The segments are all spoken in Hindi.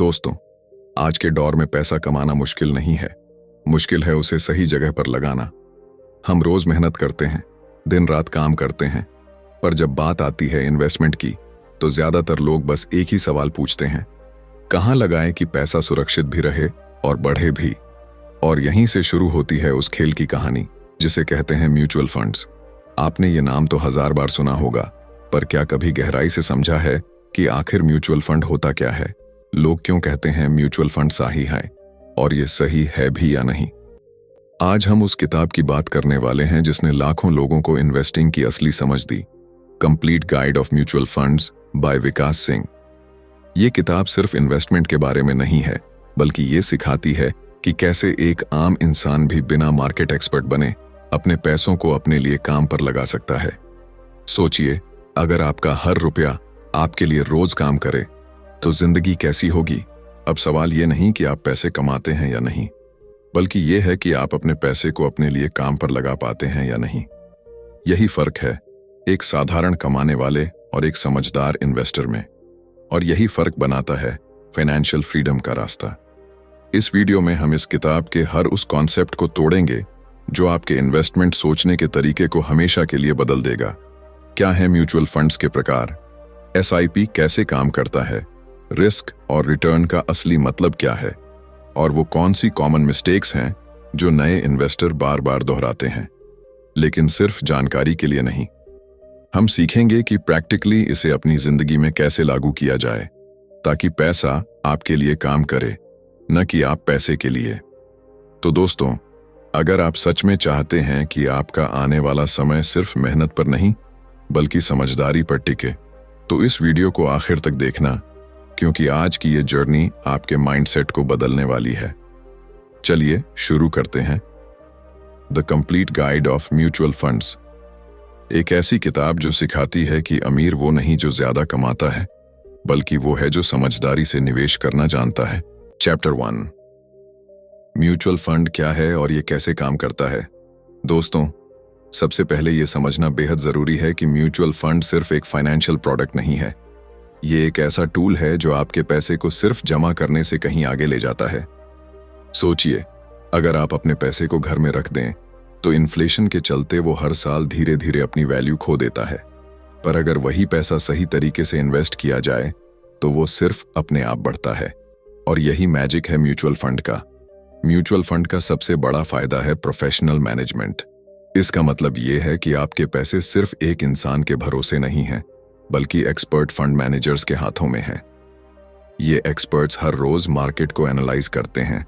दोस्तों, आज के दौर में पैसा कमाना मुश्किल नहीं है, मुश्किल है उसे सही जगह पर लगाना। हम रोज मेहनत करते हैं, दिन रात काम करते हैं, पर जब बात आती है इन्वेस्टमेंट की तो ज्यादातर लोग बस एक ही सवाल पूछते हैं, कहां लगाएं कि पैसा सुरक्षित भी रहे और बढ़े भी। और यहीं से शुरू होती है उस खेल की कहानी जिसे कहते हैं म्यूचुअल फंड्स। आपने ये नाम तो 1000 बार सुना होगा, पर क्या कभी गहराई से समझा है कि आखिर म्यूचुअल फंड होता क्या है? लोग क्यों कहते हैं म्यूचुअल फंड सही है, और ये सही है भी या नहीं? आज हम उस किताब की बात करने वाले हैं जिसने लाखों लोगों को इन्वेस्टिंग की असली समझ दी। Complete guide of mutual funds by Vikas Singh. ये किताब सिर्फ इन्वेस्टमेंट के बारे में नहीं है, बल्कि ये सिखाती है कि कैसे एक आम इंसान भी बिना मार्केट एक्सपर्ट बने अपने पैसों को अपने लिए काम पर लगा सकता है। सोचिए, अगर आपका हर रुपया आपके लिए रोज काम करे तो जिंदगी कैसी होगी? अब सवाल ये नहीं कि आप पैसे कमाते हैं या नहीं, बल्कि ये है कि आप अपने पैसे को अपने लिए काम पर लगा पाते हैं या नहीं। यही फर्क है एक साधारण कमाने वाले और एक समझदार इन्वेस्टर में, और यही फर्क बनाता है फाइनेंशियल फ्रीडम का रास्ता। इस वीडियो में हम इस किताब के हर उस कॉन्सेप्ट को तोड़ेंगे जो आपके इन्वेस्टमेंट सोचने के तरीके को हमेशा के लिए बदल देगा। क्या है म्यूचुअल फंड्स के प्रकार, SIP कैसे काम करता है, रिस्क और रिटर्न का असली मतलब क्या है, और वो कौन सी कॉमन मिस्टेक्स हैं जो नए इन्वेस्टर बार बार दोहराते हैं। लेकिन सिर्फ जानकारी के लिए नहीं, हम सीखेंगे कि प्रैक्टिकली इसे अपनी जिंदगी में कैसे लागू किया जाए ताकि पैसा आपके लिए काम करे, न कि आप पैसे के लिए। तो दोस्तों, अगर आप सच में चाहते हैं कि आपका आने वाला समय सिर्फ मेहनत पर नहीं बल्कि समझदारी पर टिके, तो इस वीडियो को आखिर तक देखना, क्योंकि आज की ये जर्नी आपके माइंडसेट को बदलने वाली है। चलिए शुरू करते हैं। The complete guide of mutual funds, एक ऐसी किताब जो सिखाती है कि अमीर वो नहीं जो ज्यादा कमाता है, बल्कि वो है जो समझदारी से निवेश करना जानता है। चैप्टर 1, म्यूचुअल फंड क्या है और ये कैसे काम करता है। दोस्तों, सबसे पहले ये समझना बेहद जरूरी है कि म्यूचुअल फंड सिर्फ एक फाइनेंशियल प्रोडक्ट नहीं है। ये एक ऐसा टूल है जो आपके पैसे को सिर्फ जमा करने से कहीं आगे ले जाता है। सोचिए, अगर आप अपने पैसे को घर में रख दें तो इन्फ्लेशन के चलते वो हर साल धीरे धीरे अपनी वैल्यू खो देता है, पर अगर वही पैसा सही तरीके से इन्वेस्ट किया जाए तो वो सिर्फ अपने आप बढ़ता है। और यही मैजिक है म्यूचुअल फंड का। म्यूचुअल फंड का सबसे बड़ा फायदा है प्रोफेशनल मैनेजमेंट। इसका मतलब ये है कि आपके पैसे सिर्फ एक इंसान के भरोसे नहीं हैं, बल्कि एक्सपर्ट फंड मैनेजर्स के हाथों में हैं। ये एक्सपर्ट्स हर रोज मार्केट को एनालाइज करते हैं,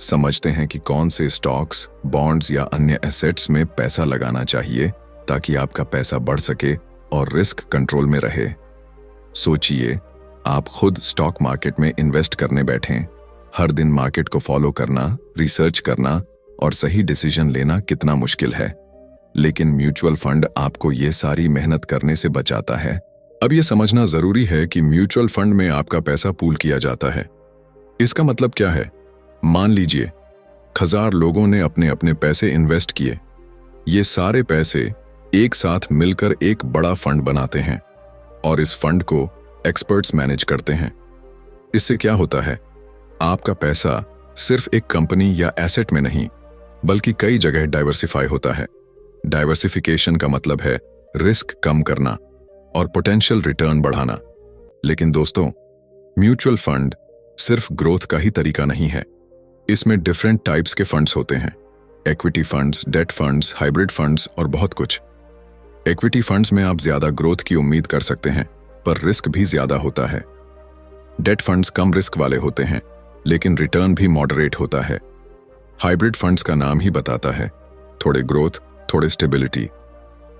समझते हैं कि कौन से स्टॉक्स, बॉन्ड्स या अन्य एसेट्स में पैसा लगाना चाहिए ताकि आपका पैसा बढ़ सके और रिस्क कंट्रोल में रहे। सोचिए, आप खुद स्टॉक मार्केट में इन्वेस्ट करने बैठें। हर दिन मार्केट को फॉलो करना, रिसर्च करना और सही डिसीजन लेना कितना मुश्किल है, लेकिन म्यूचुअल फंड आपको ये सारी मेहनत करने से बचाता है। अब ये समझना जरूरी है कि म्यूचुअल फंड में आपका पैसा पूल किया जाता है। इसका मतलब क्या है? मान लीजिए 1000 लोगों ने अपने अपने पैसे इन्वेस्ट किए। ये सारे पैसे एक साथ मिलकर एक बड़ा फंड बनाते हैं और इस फंड को एक्सपर्ट्स मैनेज करते हैं। इससे क्या होता है? आपका पैसा सिर्फ एक कंपनी या एसेट में नहीं, बल्कि कई जगह डाइवर्सिफाई होता है। डाइवर्सिफिकेशन का मतलब है रिस्क कम करना और पोटेंशियल रिटर्न बढ़ाना। लेकिन दोस्तों, म्यूचुअल फंड सिर्फ ग्रोथ का ही तरीका नहीं है। इसमें डिफरेंट टाइप्स के फंड्स होते हैं, equity funds, date funds, hybrid funds और बहुत कुछ। इक्विटी फंड्स में आप ज्यादा ग्रोथ की उम्मीद कर सकते हैं, पर रिस्क भी ज्यादा होता है। डेट फंड्स कम रिस्क वाले होते हैं, लेकिन रिटर्न भी मॉडरेट होता है। हाइब्रिड फंड्स का नाम ही बताता है, थोड़े ग्रोथ, थोड़े स्टेबिलिटी।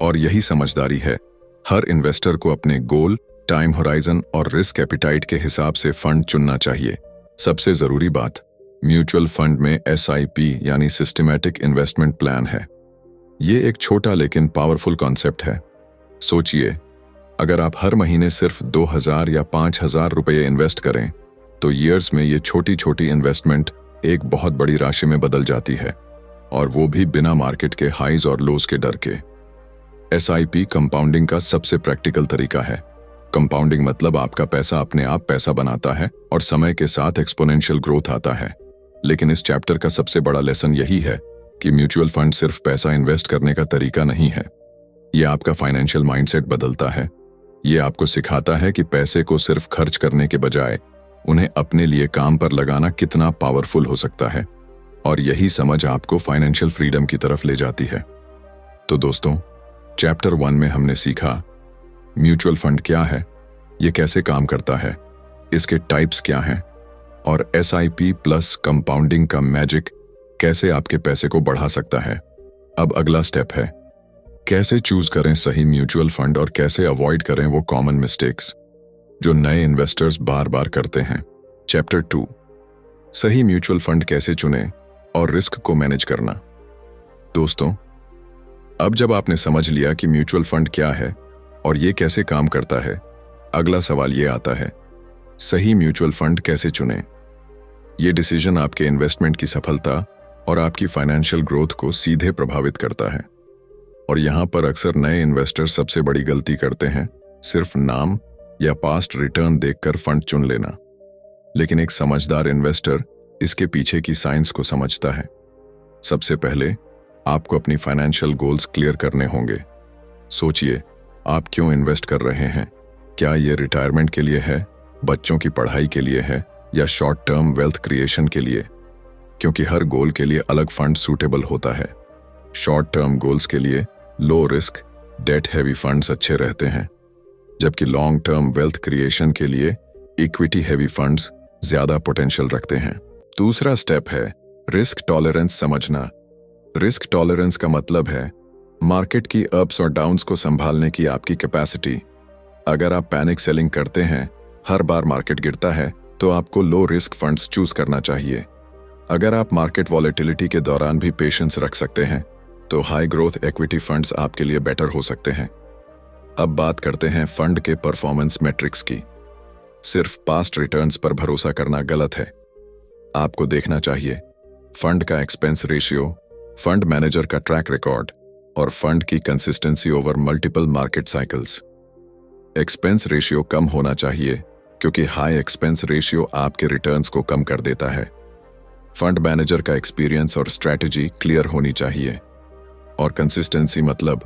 और यही समझदारी है। हर इन्वेस्टर को अपने गोल, टाइम होराइजन और रिस्क एपिटाइट के हिसाब से फंड चुनना चाहिए। सबसे जरूरी बात, म्यूचुअल फंड में SIP यानी सिस्टमैटिक इन्वेस्टमेंट प्लान है। ये एक छोटा लेकिन पावरफुल कॉन्सेप्ट है। सोचिए, अगर आप हर महीने सिर्फ 2000 या 5000 रुपये इन्वेस्ट करें तो ईयर्स में ये छोटी छोटी इन्वेस्टमेंट एक बहुत बड़ी राशि में बदल जाती है, और वो भी बिना मार्केट के हाइज और लोज के डर के। SIP कंपाउंडिंग का सबसे प्रैक्टिकल तरीका है। कंपाउंडिंग मतलब आपका पैसा अपने आप पैसा बनाता है और समय के साथ एक्सपोनेंशियल ग्रोथ आता है। लेकिन इस चैप्टर का सबसे बड़ा लेसन यही है कि म्यूचुअल फंड सिर्फ पैसा इन्वेस्ट करने का तरीका नहीं है। यह आपका फाइनेंशियल माइंडसेट बदलता है। ये आपको सिखाता है कि पैसे को सिर्फ खर्च करने के बजाय उन्हें अपने लिए काम पर लगाना कितना पावरफुल हो सकता है, और यही समझ आपको फाइनेंशियल फ्रीडम की तरफ ले जाती है। तो दोस्तों, चैप्टर 1 में हमने सीखा म्यूचुअल फंड क्या है, ये कैसे काम करता है, इसके टाइप्स क्या हैं, और SIP प्लस कंपाउंडिंग का मैजिक कैसे आपके पैसे को बढ़ा सकता है। अब अगला स्टेप है कैसे चूज करें सही म्यूचुअल फंड और कैसे अवॉइड करें वो कॉमन मिस्टेक्स जो नए इन्वेस्टर्स बार बार करते हैं। चैप्टर 2, सही म्यूचुअल फंड कैसे चुनें और रिस्क को मैनेज करना। दोस्तों, अब जब आपने समझ लिया कि म्यूचुअल फंड क्या है और ये कैसे काम करता है, अगला सवाल ये आता है सही म्यूचुअल फंड कैसे चुनें। ये डिसीजन आपके इन्वेस्टमेंट की सफलता और आपकी फाइनेंशियल ग्रोथ को सीधे प्रभावित करता है। और यहां पर अक्सर नए इन्वेस्टर सबसे बड़ी गलती करते हैं सिर्फ नाम या पास्ट रिटर्न देखकर फंड चुन लेना। लेकिन एक समझदार इन्वेस्टर इसके पीछे की साइंस को समझता है। सबसे पहले आपको अपनी फाइनेंशियल गोल्स क्लियर करने होंगे। सोचिए, आप क्यों इन्वेस्ट कर रहे हैं? क्या ये रिटायरमेंट के लिए है, बच्चों की पढ़ाई के लिए है, या शॉर्ट टर्म वेल्थ क्रिएशन के लिए? क्योंकि हर गोल के लिए अलग फंड सूटेबल होता है। शॉर्ट टर्म गोल्स के लिए low risk debt heavy funds अच्छे रहते हैं, जबकि लॉन्ग टर्म वेल्थ क्रिएशन के लिए इक्विटी हैवी फंड्स ज्यादा पोटेंशियल रखते हैं। दूसरा स्टेप है रिस्क टॉलरेंस समझना। रिस्क टॉलरेंस का मतलब है मार्केट की अप्स और डाउन्स को संभालने की आपकी कैपेसिटी। अगर आप पैनिक सेलिंग करते हैं, हर बार मार्केट गिरता है, तो आपको लो रिस्क फंड्स चूज करना चाहिए। अगर आप मार्केट वॉलेटिलिटी के दौरान भी पेशेंस रख सकते हैं, तो हाई ग्रोथ इक्विटी फंड्स आपके लिए बेटर हो सकते हैं। अब बात करते हैं फंड के परफॉर्मेंस मैट्रिक्स की। सिर्फ पास्ट रिटर्न्स पर भरोसा करना गलत है। आपको देखना चाहिए फंड का एक्सपेंस रेशियो, फंड मैनेजर का ट्रैक रिकॉर्ड और फंड की consistency over multiple market cycles. Expense ratio कम होना चाहिए क्योंकि हाई एक्सपेंस रेशियो आपके रिटर्न्स को कम कर देता है। फंड मैनेजर का एक्सपीरियंस और स्ट्रैटेजी क्लियर होनी चाहिए। और कंसिस्टेंसी मतलब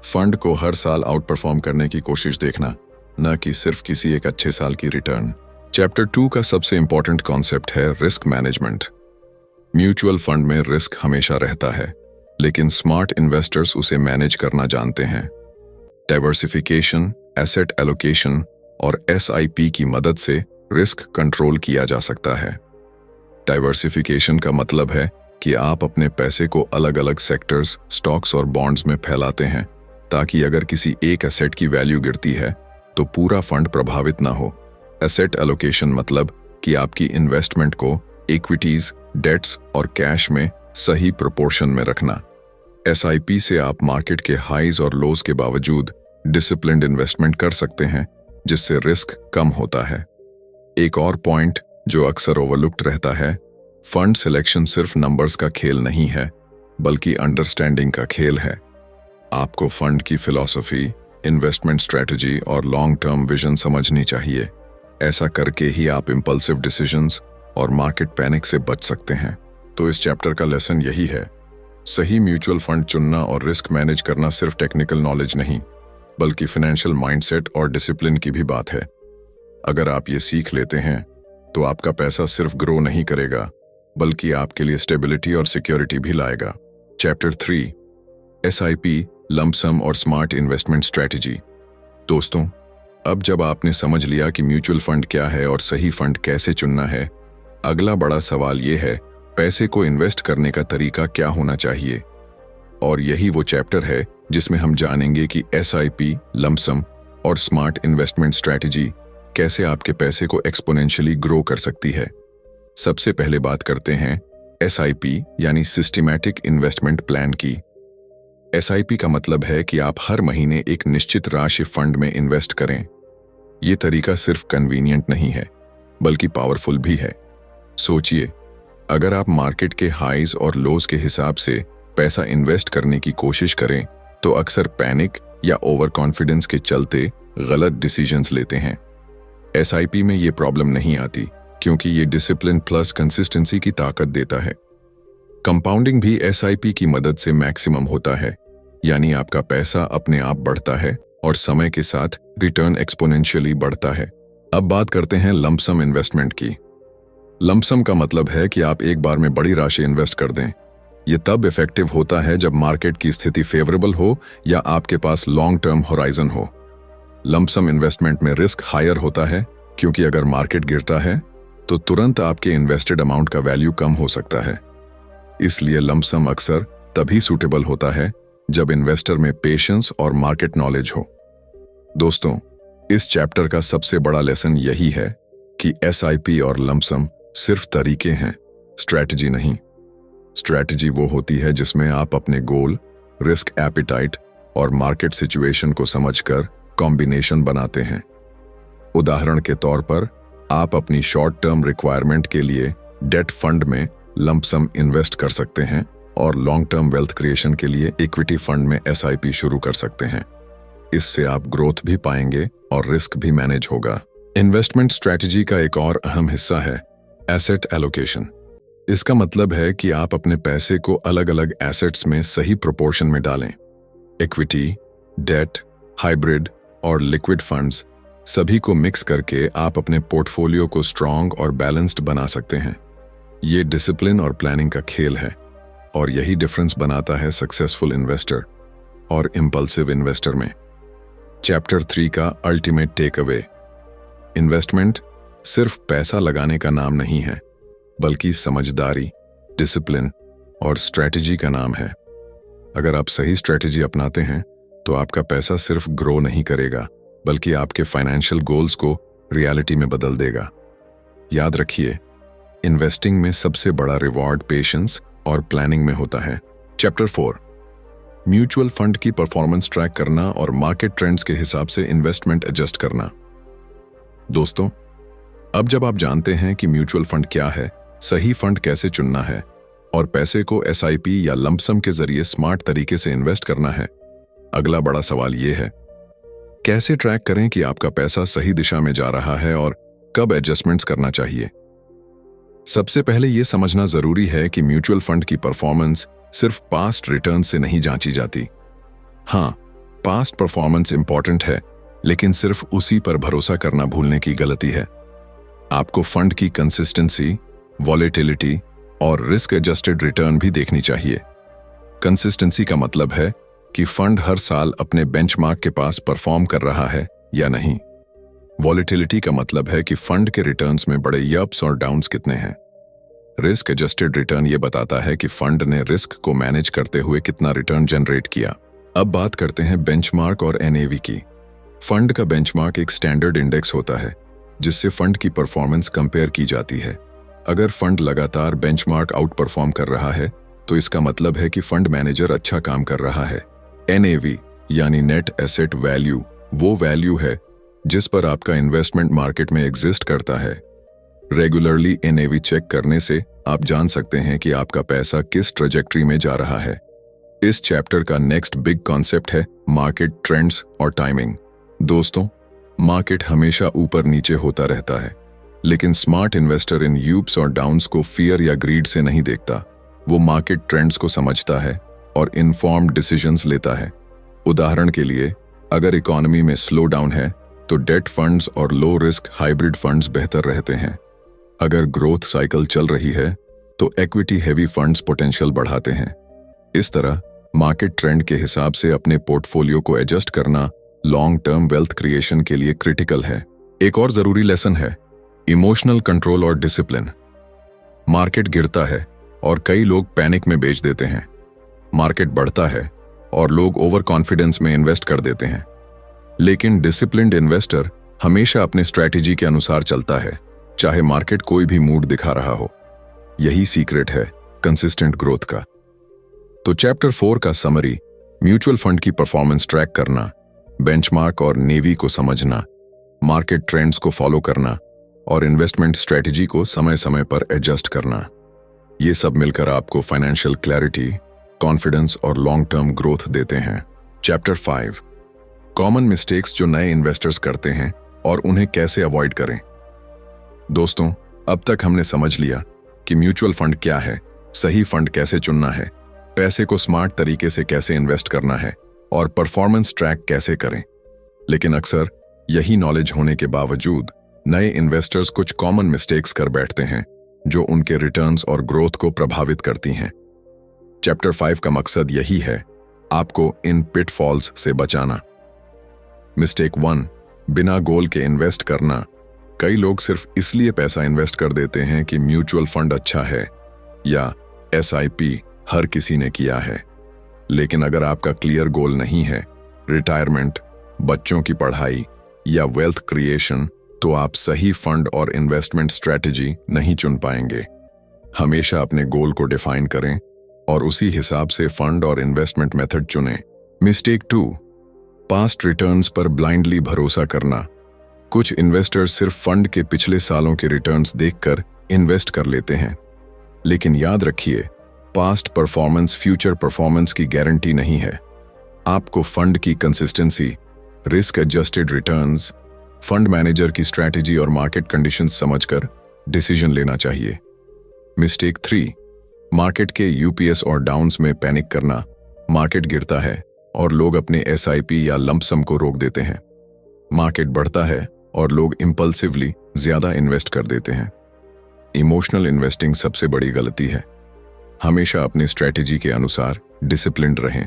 फंड को हर साल आउट परफॉर्म करने की कोशिश देखना, न कि सिर्फ किसी एक अच्छे साल की रिटर्न। चैप्टर 2 का सबसे इंपॉर्टेंट कॉन्सेप्ट है रिस्क मैनेजमेंट। म्यूचुअल फंड में रिस्क हमेशा रहता है, लेकिन स्मार्ट इन्वेस्टर्स उसे मैनेज करना जानते हैं। डाइवर्सिफिकेशन, एसेट एलोकेशन और SIP की मदद से रिस्क कंट्रोल किया जा सकता है। डाइवर्सिफिकेशन का मतलब है कि आप अपने पैसे को अलग अलग सेक्टर्स, स्टॉक्स और बॉन्ड्स में फैलाते हैं, ताकि अगर किसी एक एसेट की वैल्यू गिरती है तो पूरा फंड प्रभावित ना हो। एसेट एलोकेशन मतलब कि आपकी इन्वेस्टमेंट को इक्विटीज, डेट्स और कैश में सही प्रोपोर्शन में रखना। SIP से आप मार्केट के हाईज और लोज के बावजूद डिसिप्लिन्ड इन्वेस्टमेंट कर सकते हैं, जिससे रिस्क कम होता है। एक और पॉइंट जो अक्सर ओवरलुक्ड रहता है, फंड सिलेक्शन सिर्फ नंबर्स का खेल नहीं है, बल्कि अंडरस्टैंडिंग का खेल है। आपको फंड की फिलॉसफी, इन्वेस्टमेंट स्ट्रेटजी और लॉन्ग टर्म विजन समझनी चाहिए। ऐसा करके ही आप इंपल्सिव डिसीजंस और मार्केट पैनिक से बच सकते हैं। तो इस चैप्टर का लेसन यही है, सही म्यूचुअल फंड चुनना और रिस्क मैनेज करना सिर्फ टेक्निकल नॉलेज नहीं, बल्कि फाइनेंशियल माइंडसेट और डिसिप्लिन की भी बात है। अगर आप ये सीख लेते हैं तो आपका पैसा सिर्फ ग्रो नहीं करेगा, बल्कि आपके लिए स्टेबिलिटी और सिक्योरिटी भी लाएगा। चैप्टर 3, SIP, लंपसम और स्मार्ट इन्वेस्टमेंट स्ट्रेटजी। दोस्तों, अब जब आपने समझ लिया कि म्यूचुअल फंड क्या है और सही फंड कैसे चुनना है, अगला बड़ा सवाल ये है पैसे को इन्वेस्ट करने का तरीका क्या होना चाहिए। और यही वो चैप्टर है जिसमें हम जानेंगे कि SIP, लंपसम और स्मार्ट इन्वेस्टमेंट स्ट्रेटजी कैसे आपके पैसे को एक्सपोनेंशियली ग्रो कर सकती है। सबसे पहले बात करते हैं SIP यानी सिस्टमैटिक इन्वेस्टमेंट प्लान की। SIP का मतलब है कि आप हर महीने एक निश्चित राशि फंड में इन्वेस्ट करें। ये तरीका सिर्फ कन्वीनियंट नहीं है, बल्कि पावरफुल भी है। सोचिए, अगर आप मार्केट के हाईज और लोज के हिसाब से पैसा इन्वेस्ट करने की कोशिश करें, तो अक्सर पैनिक या ओवर कॉन्फिडेंस के चलते गलत डिसीजंस लेते हैं। एसआईपी में ये प्रॉब्लम नहीं आती क्योंकि ये डिसिप्लिन प्लस कंसिस्टेंसी की ताकत देता है। कंपाउंडिंग भी एसआईपी की मदद से मैक्सिमम होता है, यानी आपका पैसा अपने आप बढ़ता है और समय के साथ रिटर्न एक्सपोनेंशियली बढ़ता है। अब बात करते हैं लंपसम इन्वेस्टमेंट की। लंपसम का मतलब है कि आप एक बार में बड़ी राशि इन्वेस्ट कर दें। ये तब इफेक्टिव होता है जब मार्केट की स्थिति फेवरेबल हो या आपके पास लॉन्ग टर्म होराइजन हो। लंपसम इन्वेस्टमेंट में रिस्क हायर होता है क्योंकि अगर मार्केट गिरता है तो तुरंत आपके इन्वेस्टेड अमाउंट का वैल्यू कम हो सकता है। इसलिए लंपसम अक्सर तभी सूटेबल होता है जब इन्वेस्टर में पेशेंस और मार्केट नॉलेज हो। दोस्तों, इस चैप्टर का सबसे बड़ा लेसन यही है कि एसआईपी और लंपसम सिर्फ तरीके हैं, स्ट्रैटेजी नहीं। स्ट्रैटेजी वो होती है जिसमें आप अपने गोल, रिस्क एपिटाइट और मार्केट सिचुएशन को समझकर कॉम्बिनेशन बनाते हैं। उदाहरण के तौर पर आप अपनी शॉर्ट टर्म रिक्वायरमेंट के लिए डेट फंड में लंपसम इन्वेस्ट कर सकते हैं और लॉन्ग टर्म वेल्थ क्रिएशन के लिए इक्विटी फंड में एसआईपी शुरू कर सकते हैं। इससे आप ग्रोथ भी पाएंगे और रिस्क भी मैनेज होगा। इन्वेस्टमेंट स्ट्रैटेजी का एक और अहम हिस्सा है एसेट एलोकेशन। इसका मतलब है कि आप अपने पैसे को अलग अलग एसेट्स में सही प्रोपोर्शन में डालें। इक्विटी, डेट, हाइब्रिड और लिक्विड फंड्स सभी को मिक्स करके आप अपने पोर्टफोलियो को स्ट्रांग और बैलेंस्ड बना सकते हैं। ये डिसिप्लिन और प्लानिंग का खेल है और यही डिफरेंस बनाता है सक्सेसफुल इन्वेस्टर और इम्पल्सिव इन्वेस्टर में। चैप्टर 3 का अल्टीमेट टेक अवे। इन्वेस्टमेंट सिर्फ पैसा लगाने का नाम नहीं है, बल्कि समझदारी, डिसिप्लिन और स्ट्रैटेजी का नाम है। अगर आप सही स्ट्रैटेजी अपनाते हैं तो आपका पैसा सिर्फ ग्रो नहीं करेगा, बल्कि आपके फाइनेंशियल गोल्स को रियलिटी में बदल देगा। याद रखिए, इन्वेस्टिंग में सबसे बड़ा रिवॉर्ड पेशेंस और प्लानिंग में होता है। चैप्टर 4, म्यूचुअल फंड की परफॉर्मेंस ट्रैक करना और मार्केट ट्रेंड्स के हिसाब से इन्वेस्टमेंट एडजस्ट करना। दोस्तों, अब जब आप जानते हैं कि म्यूचुअल फंड क्या है, सही फंड कैसे चुनना है और पैसे को एसआईपी या लंपसम के जरिए स्मार्ट तरीके से इन्वेस्ट करना है, अगला बड़ा सवाल यह है, कैसे ट्रैक करें कि आपका पैसा सही दिशा में जा रहा है और कब एडजस्टमेंट्स करना चाहिए। सबसे पहले यह समझना जरूरी है कि म्यूचुअल फंड की परफॉर्मेंस सिर्फ पास्ट रिटर्न से नहीं जांची जाती। हां, पास्ट परफॉर्मेंस इंपॉर्टेंट है, लेकिन सिर्फ उसी पर भरोसा करना भूलने की गलती है। आपको फंड की कंसिस्टेंसी, वॉलेटिलिटी और रिस्क एडजस्टेड रिटर्न भी देखनी चाहिए। कंसिस्टेंसी का मतलब है कि फंड हर साल अपने बेंचमार्क के पास परफॉर्म कर रहा है या नहीं। वॉलेटिलिटी का मतलब है कि फंड के रिटर्न्स में बड़े अप्स और डाउन्स कितने हैं। रिस्क एडजस्टेड रिटर्न ये बताता है कि फंड ने रिस्क को मैनेज करते हुए कितना रिटर्न जनरेट किया। अब बात करते हैं बेंचमार्क और एनएवी की। फंड का बेंचमार्क एक स्टैंडर्ड इंडेक्स होता है जिससे फंड की परफॉर्मेंस कंपेयर की जाती है। अगर फंड लगातार बेंचमार्क आउट परफॉर्म कर रहा है तो इसका मतलब है कि फंड मैनेजर अच्छा काम कर रहा है। एनएवी यानी नेट एसेट वैल्यू वो वैल्यू है जिस पर आपका इन्वेस्टमेंट मार्केट में एग्जिस्ट करता है। रेगुलरली एनएवी चेक करने से आप जान सकते हैं कि आपका पैसा किस ट्रेजेक्टरी में जा रहा है। इस चैप्टर का नेक्स्ट बिग कॉन्सेप्ट है मार्केट ट्रेंड्स और टाइमिंग। दोस्तों, मार्केट हमेशा ऊपर नीचे होता रहता है, लेकिन स्मार्ट इन्वेस्टर इन यूप्स और डाउन्स को फियर या ग्रीड से नहीं देखता। वो मार्केट ट्रेंड्स को समझता है और इन्फॉर्म्ड डिसीजंस लेता है। उदाहरण के लिए, अगर इकोनॉमी में स्लो डाउन है तो डेट फंड्स और लो रिस्क हाइब्रिड फंड्स बेहतर रहते हैं। अगर ग्रोथ साइकिल चल रही है तो इक्विटी हेवी फंड्स पोटेंशियल बढ़ाते हैं। इस तरह मार्केट ट्रेंड के हिसाब से अपने पोर्टफोलियो को एडजस्ट करना लॉन्ग टर्म वेल्थ क्रिएशन के लिए क्रिटिकल है। एक और जरूरी लेसन है इमोशनल कंट्रोल और डिसिप्लिन। मार्केट गिरता है और कई लोग पैनिक में बेच देते हैं। मार्केट बढ़ता है और लोग ओवर कॉन्फिडेंस में इन्वेस्ट कर देते हैं। लेकिन डिसिप्लिन्ड इन्वेस्टर हमेशा अपने स्ट्रैटेजी के अनुसार चलता है, चाहे मार्केट कोई भी मूड दिखा रहा हो। यही सीक्रेट है कंसिस्टेंट ग्रोथ का। तो चैप्टर 4 का समरी, म्यूचुअल फंड की परफॉर्मेंस ट्रैक करना, बेंचमार्क और नेवी को समझना, मार्केट ट्रेंड्स को फॉलो करना और इन्वेस्टमेंट स्ट्रैटेजी को समय समय पर एडजस्ट करना। ये सब मिलकर आपको फाइनेंशियल क्लैरिटी, कॉन्फिडेंस और लॉन्ग टर्म ग्रोथ देते हैं। चैप्टर 5, कॉमन मिस्टेक्स जो नए इन्वेस्टर्स करते हैं और उन्हें कैसे अवॉइड करें। दोस्तों, अब तक हमने समझ लिया कि म्यूचुअल फंड क्या है, सही फंड कैसे चुनना है, पैसे को स्मार्ट तरीके से कैसे इन्वेस्ट करना है और परफॉर्मेंस ट्रैक कैसे करें। लेकिन अक्सर यही नॉलेज होने के बावजूद नए इन्वेस्टर्स कुछ कॉमन मिस्टेक्स कर बैठते हैं जो उनके रिटर्न्स और ग्रोथ को प्रभावित करती हैं। चैप्टर 5 का मकसद यही है, आपको इन पिटफॉल्स से बचाना। मिस्टेक 1, बिना गोल के इन्वेस्ट करना। कई लोग सिर्फ इसलिए पैसा इन्वेस्ट कर देते हैं कि म्यूचुअल फंड अच्छा है या SIP हर किसी ने किया है। लेकिन अगर आपका क्लियर गोल नहीं है, रिटायरमेंट, बच्चों की पढ़ाई या वेल्थ क्रिएशन, तो आप सही फंड और इन्वेस्टमेंट स्ट्रेटजी नहीं चुन पाएंगे। हमेशा अपने गोल को डिफाइन करें और उसी हिसाब से फंड और इन्वेस्टमेंट मेथड चुनें। मिस्टेक 2, पास्ट रिटर्न्स पर ब्लाइंडली भरोसा करना। कुछ इन्वेस्टर्स सिर्फ फंड के पिछले सालों के रिटर्न्स देखकर इन्वेस्ट कर लेते हैं, लेकिन याद रखिए, पास्ट परफॉर्मेंस फ्यूचर परफॉर्मेंस की गारंटी नहीं है। आपको फंड की consistency, risk adjusted returns, fund manager की स्ट्रैटेजी और मार्केट कंडीशंस समझकर डिसीजन लेना चाहिए। मिस्टेक 3, मार्केट के UPS और डाउन्स में पैनिक करना। मार्केट गिरता है और लोग अपने SIP या लंपसम को रोक देते हैं। मार्केट बढ़ता है और लोग इंपल्सिवली ज्यादा इन्वेस्ट कर देते हैं। इमोशनल इन्वेस्टिंग सबसे बड़ी गलती है। हमेशा अपनी स्ट्रैटेजी के अनुसार डिसिप्लिन्ड रहें।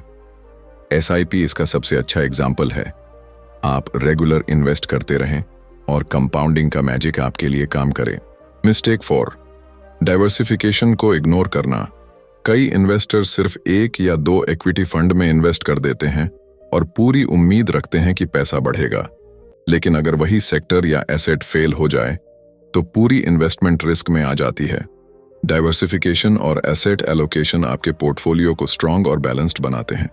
SIP इसका सबसे अच्छा एग्जाम्पल है। आप रेगुलर इन्वेस्ट करते रहें और कंपाउंडिंग का मैजिक आपके लिए काम करे। मिस्टेक 4, डाइवर्सिफिकेशन को इग्नोर करना। कई इन्वेस्टर्स सिर्फ 1 या 2 इक्विटी फंड में इन्वेस्ट कर देते हैं और पूरी उम्मीद रखते हैं कि पैसा बढ़ेगा। लेकिन अगर वही सेक्टर या एसेट फेल हो जाए तो पूरी इन्वेस्टमेंट रिस्क में आ जाती है। डाइवर्सिफिकेशन और एसेट एलोकेशन आपके पोर्टफोलियो को स्ट्रांग और बैलेंस्ड बनाते हैं।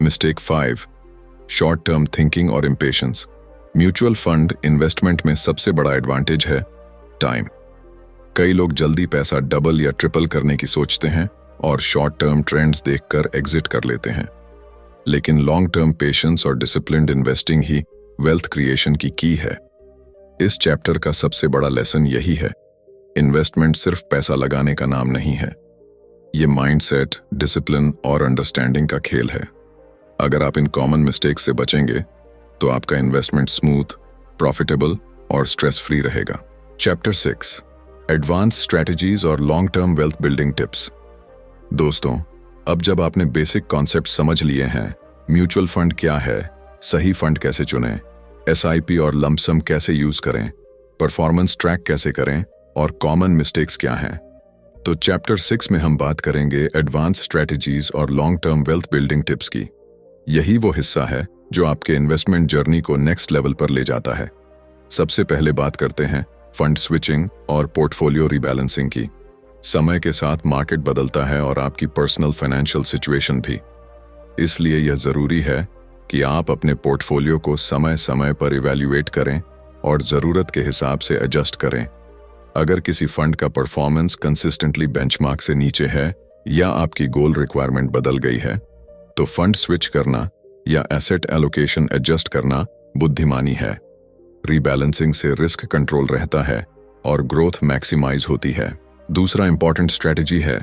मिस्टेक 5, शॉर्ट टर्म थिंकिंग और इम्पेशंस। म्यूचुअल फंड इन्वेस्टमेंट में सबसे बड़ा एडवांटेज है टाइम। कई लोग जल्दी पैसा डबल या ट्रिपल करने की सोचते हैं और शॉर्ट टर्म ट्रेंड्स देखकर एग्जिट कर लेते हैं। लेकिन लॉन्ग टर्म पेशेंस और डिसिप्लिन्ड इन्वेस्टिंग ही वेल्थ क्रिएशन की है। इस चैप्टर का सबसे बड़ा लेसन यही है, इन्वेस्टमेंट सिर्फ पैसा लगाने का नाम नहीं है। ये माइंडसेट, डिसिप्लिन और अंडरस्टैंडिंग का खेल है। अगर आप इन कॉमन मिस्टेक्स से बचेंगे तो आपका इन्वेस्टमेंट स्मूथ, प्रॉफिटेबल और स्ट्रेस फ्री रहेगा। चैप्टर 6, एडवांस स्ट्रैटेजीज और long term wealth building tips. दोस्तों, अब जब आपने बेसिक कॉन्सेप्ट समझ लिए हैं, म्यूचुअल फंड क्या है, सही फंड कैसे चुनें, SIP और लंपसम कैसे यूज करें, परफॉर्मेंस ट्रैक कैसे करें और कॉमन मिस्टेक्स क्या हैं, तो चैप्टर 6 में हम बात करेंगे एडवांस स्ट्रैटेजीज और long term wealth building tips की। यही वो हिस्सा है जो आपके इन्वेस्टमेंट जर्नी को नेक्स्ट लेवल पर ले जाता है। सबसे पहले बात करते हैं फंड स्विचिंग और पोर्टफोलियो रीबैलेंसिंग की। समय के साथ मार्केट बदलता है और आपकी पर्सनल फाइनेंशियल सिचुएशन भी। इसलिए यह जरूरी है कि आप अपने पोर्टफोलियो को समय समय पर इवैल्यूएट करें और जरूरत के हिसाब से एडजस्ट करें। अगर किसी फंड का परफॉर्मेंस कंसिस्टेंटली बेंचमार्क से नीचे है या आपकी गोल रिक्वायरमेंट बदल गई है, तो फंड स्विच करना या एसेट एलोकेशन एडजस्ट करना बुद्धिमानी है। रीबैलेंसिंग से रिस्क कंट्रोल रहता है और ग्रोथ मैक्सिमाइज होती है। दूसरा इंपॉर्टेंट स्ट्रेटजी है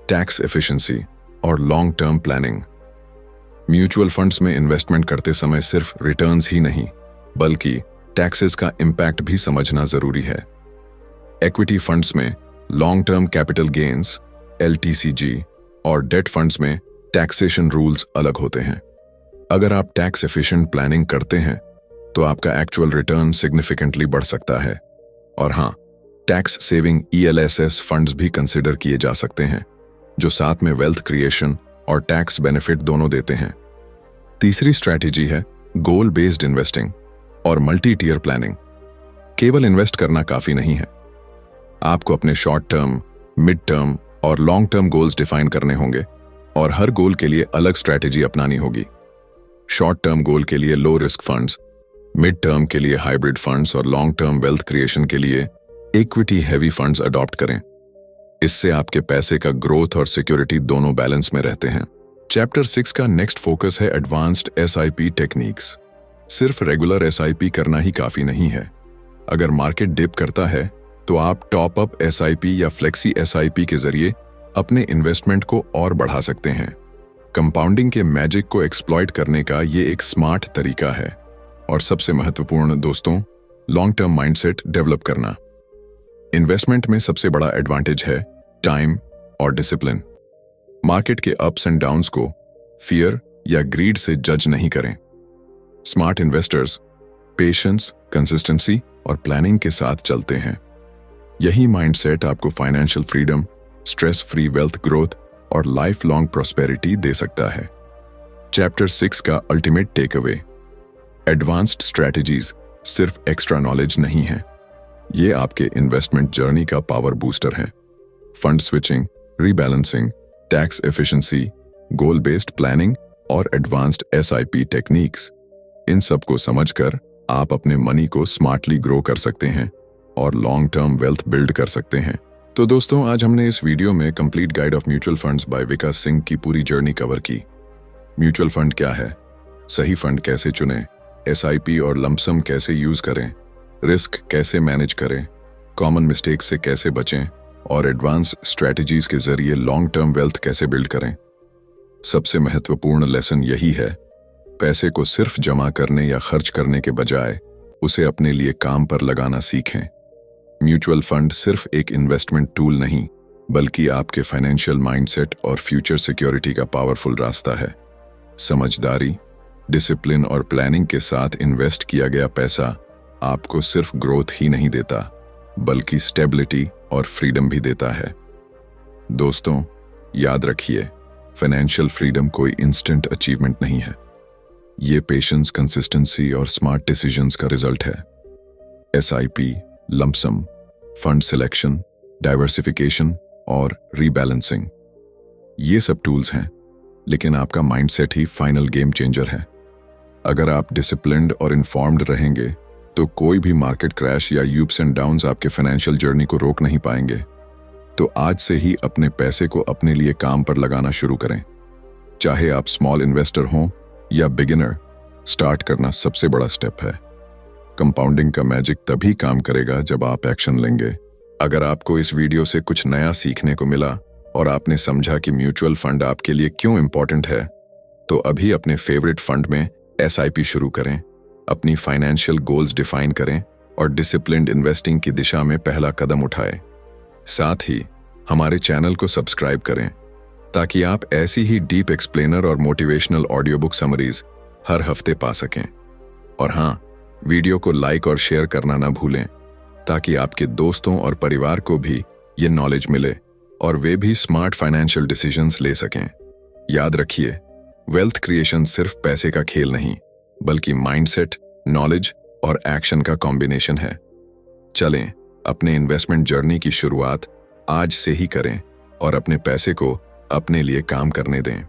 टैक्स एफिशिएंसी और long term planning. Mutual funds में इन्वेस्टमेंट करते समय सिर्फ रिटर्न्स ही नहीं, बल्कि टैक्सेस का इम्पैक्ट भी समझना जरूरी है। इक्विटी फंड्स में long term capital gains LTCG और डेट फंड्स में टैक्सेशन रूल्स अलग होते हैं। अगर आप टैक्स एफिशिएंट प्लानिंग करते हैं तो आपका एक्चुअल रिटर्न सिग्निफिकेंटली बढ़ सकता है। और हाँ, टैक्स सेविंग ELSS फंड्स भी कंसिडर किए जा सकते हैं, जो साथ में वेल्थ क्रिएशन और टैक्स बेनिफिट दोनों देते हैं। तीसरी स्ट्रैटेजी है गोल बेस्ड इन्वेस्टिंग और मल्टी टियर प्लानिंग। केवल इन्वेस्ट करना काफी नहीं है, आपको अपने शॉर्ट टर्म, मिड टर्म और लॉन्ग टर्म गोल्स डिफाइन करने होंगे और हर गोल के लिए अलग स्ट्रैटेजी अपनानी होगी। शॉर्ट टर्म गोल के लिए low risk funds, mid term के लिए हाइब्रिड फंड्स और लॉन्ग टर्म वेल्थ क्रिएशन के लिए इक्विटी हैवी फंड्स अडॉप्ट करें। इससे आपके पैसे का ग्रोथ और सिक्योरिटी दोनों बैलेंस में रहते हैं। चैप्टर 6 का नेक्स्ट फोकस है एडवांस्ड SIP टेक्निक्स। सिर्फ रेगुलर एसआईपी करना ही काफी नहीं है। अगर मार्केट डिप करता है तो आप टॉप अप एसआईपी या फ्लेक्सी एसआईपी के जरिए अपने इन्वेस्टमेंट को और बढ़ा सकते हैं। कंपाउंडिंग के मैजिक को एक्सप्लॉइट करने का ये एक स्मार्ट तरीका है। और सबसे महत्वपूर्ण दोस्तों, लॉन्ग टर्म माइंडसेट डेवलप करना। इन्वेस्टमेंट में सबसे बड़ा एडवांटेज है टाइम और डिसिप्लिन। मार्केट के अप्स एंड डाउन्स को फियर या ग्रीड से जज नहीं करें। स्मार्ट इन्वेस्टर्स पेशेंस, कंसिस्टेंसी और प्लानिंग के साथ चलते हैं। यही माइंडसेट आपको financial freedom, stress free wealth growth और लाइफ लॉन्ग प्रॉस्पेरिटी दे सकता है। चैप्टर 6 का ultimate takeaway. Advanced strategies सिर्फ एक्स्ट्रा नॉलेज नहीं है, ये आपके इन्वेस्टमेंट जर्नी का पावर बूस्टर है। Fund switching, rebalancing, tax efficiency, गोल बेस्ड प्लानिंग और एडवांस्ड एसआईपी टेक्निक्स, इन सब को समझकर आप अपने मनी को स्मार्टली ग्रो कर सकते हैं और लॉन्ग टर्म वेल्थ बिल्ड कर सकते हैं। तो दोस्तों, आज हमने इस वीडियो में complete guide of mutual funds by Vikas Singh की पूरी जर्नी कवर की। म्यूचुअल फंड क्या है, सही फंड कैसे चुनें, एसआईपी और लंपसम कैसे यूज करें, रिस्क कैसे मैनेज करें, कॉमन मिस्टेक्स से कैसे बचें और एडवांस स्ट्रैटेजीज के जरिए लॉन्ग टर्म वेल्थ कैसे बिल्ड करें। सबसे महत्वपूर्ण लेसन यही है, पैसे को सिर्फ जमा करने या खर्च करने के बजाय उसे अपने लिए काम पर लगाना सीखें। म्यूचुअल फंड सिर्फ एक इन्वेस्टमेंट टूल नहीं, बल्कि आपके फाइनेंशियल माइंडसेट और फ्यूचर सिक्योरिटी का पावरफुल रास्ता है। समझदारी, डिसिप्लिन और प्लानिंग के साथ इन्वेस्ट किया गया पैसा आपको सिर्फ ग्रोथ ही नहीं देता, बल्कि स्टेबिलिटी और फ्रीडम भी देता है। दोस्तों, याद रखिए, फाइनेंशियल फ्रीडम कोई इंस्टेंट अचीवमेंट नहीं है। ये पेशेंस, कंसिस्टेंसी और स्मार्ट डिसीजंस का रिजल्ट है। SIP, lump sum, fund selection, diversification और रीबैलेंसिंग, ये सब टूल्स हैं, लेकिन आपका माइंडसेट ही फाइनल गेम चेंजर है। अगर आप डिसिप्लिन्ड और इन्फॉर्म्ड रहेंगे तो कोई भी मार्केट क्रैश या यूप्स एंड डाउन्स आपके फाइनेंशियल जर्नी को रोक नहीं पाएंगे। तो आज से ही अपने पैसे को अपने लिए काम पर लगाना शुरू करें। चाहे आप स्मॉल इन्वेस्टर हों या बिगिनर, स्टार्ट करना सबसे बड़ा स्टेप है। कंपाउंडिंग का मैजिक तभी काम करेगा जब आप एक्शन लेंगे। अगर आपको इस वीडियो से कुछ नया सीखने को मिला और आपने समझा कि म्यूचुअल फंड आपके लिए क्यों इंपॉर्टेंट है, तो अभी अपने फेवरेट फंड में एसआईपी शुरू करें, अपनी फाइनेंशियल गोल्स डिफाइन करें और डिसिप्लिन्ड इन्वेस्टिंग की दिशा में पहला कदम उठाएं। साथ ही हमारे चैनल को सब्सक्राइब करें ताकि आप ऐसी ही डीप एक्सप्लेनर और मोटिवेशनल ऑडियो बुक समरीज हर हफ्ते पा सकें। और हाँ, वीडियो को लाइक और शेयर करना ना भूलें ताकि आपके दोस्तों और परिवार को भी ये नॉलेज मिले और वे भी स्मार्ट फाइनेंशियल डिसीजंस ले सकें। याद रखिए, वेल्थ क्रिएशन सिर्फ पैसे का खेल नहीं, बल्कि माइंडसेट, नॉलेज और एक्शन का कॉम्बिनेशन है। चलें, अपने इन्वेस्टमेंट जर्नी की शुरुआत आज से ही करें और अपने पैसे को अपने लिए काम करने दें।